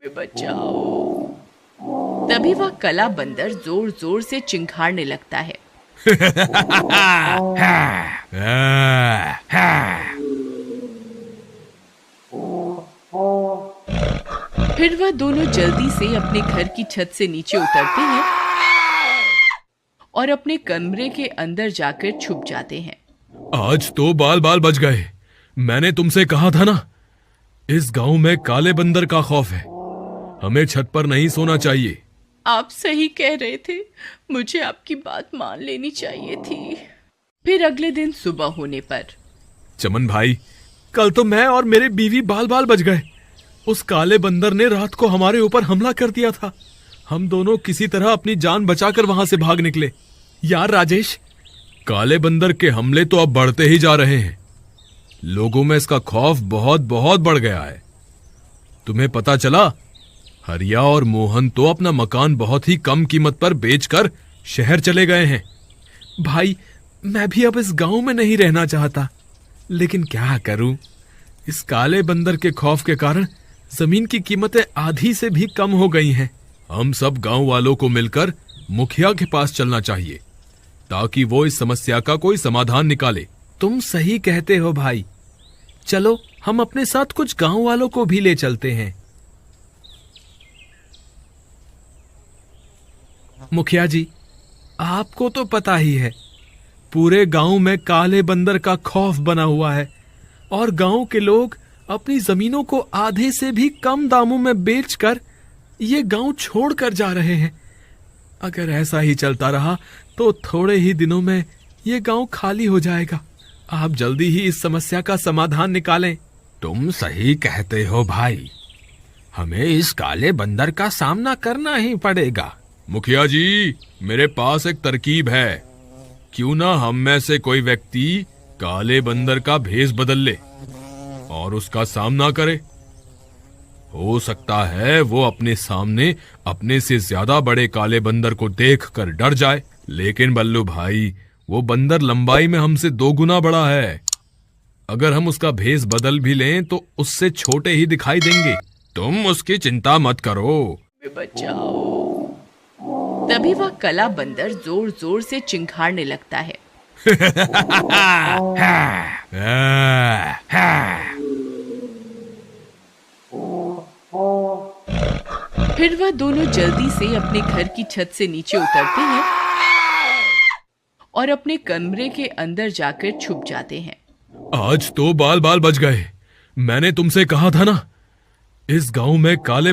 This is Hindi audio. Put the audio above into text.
बचाओ। तभी वह काला बंदर जोर जोर से चिंघाड़ने लगता है। फिर वह दोनों जल्दी से अपने घर की छत से नीचे उतरते हैं और अपने कमरे के अंदर जाकर छुप जाते हैं। आज तो बाल बाल बच गए। मैंने तुमसे कहा था ना, इस गांव में काले बंदर का खौफ है। हमें छत पर नहीं सोना चाहिए। आप सही कह रहे थे, मुझे आपकी बात मान लेनी चाहिए थी। फिर अगले दिन सुबह होने पर चमन भाई, कल तो मैं और मेरे बीवी बाल बाल बच गए। उस काले बंदर ने रात को हमारे ऊपर हमला कर दिया था। हम दोनों किसी तरह अपनी जान बचाकर वहां से भाग निकले। यार राजेश, काले बंदर के हमले तो अब बढ़ते ही जा रहे हैं। लोगों में इसका खौफ बहुत बहुत बढ़ गया है। तुम्हें पता चला, हरिया और मोहन तो अपना मकान बहुत ही कम कीमत पर बेचकर शहर चले गए हैं। भाई, मैं भी अब इस गांव में नहीं रहना चाहता, लेकिन क्या करूं? इस काले बंदर के खौफ के कारण जमीन की कीमतें आधी से भी कम हो गई हैं। हम सब गांव वालों को मिलकर मुखिया के पास चलना चाहिए, ताकि वो इस समस्या का कोई समाधान निकाले। तुम सही कहते हो भाई। चलो, हम अपने साथ कुछ गांव वालों को भी ले चलते हैं। मुखिया जी, आपको तो पता ही है, पूरे गांव में काले बंदर का खौफ बना हुआ है और गांव के लोग अपनी जमीनों को आधे से भी कम दामों में बेचकर ये गांव छोड़कर जा रहे हैं। अगर ऐसा ही चलता रहा तो थोड़े ही दिनों में ये गांव खाली हो जाएगा। आप जल्दी ही इस समस्या का समाधान निकालें। तुम सही कहते हो भाई, हमें इस काले बंदर का सामना करना ही पड़ेगा। मुखिया जी, मेरे पास एक तरकीब है। क्यों ना हम में से कोई व्यक्ति काले बंदर का भेष बदल ले और उसका सामना करे। हो सकता है वो अपने सामने अपने से ज्यादा बड़े काले बंदर को देखकर डर जाए। लेकिन बल्लू भाई, वो बंदर लंबाई में हमसे 2 गुना बड़ा है। अगर हम उसका भेष बदल भी लें तो उससे छोटे ही दिखाई देंगे। तुम उसकी चिंता मत करो। बचाओ। तभी वह काला बंदर जोर जोर से चिंघाड़ने लगता है। फिर वह दोनों जल्दी से अपने घर की छत से नीचे उतरते हैं और अपने कमरे के अंदर जाकर छुप जाते हैं। आज तो बाल बाल बच गए। मैंने तुमसे कहा था ना, इस गांव में काले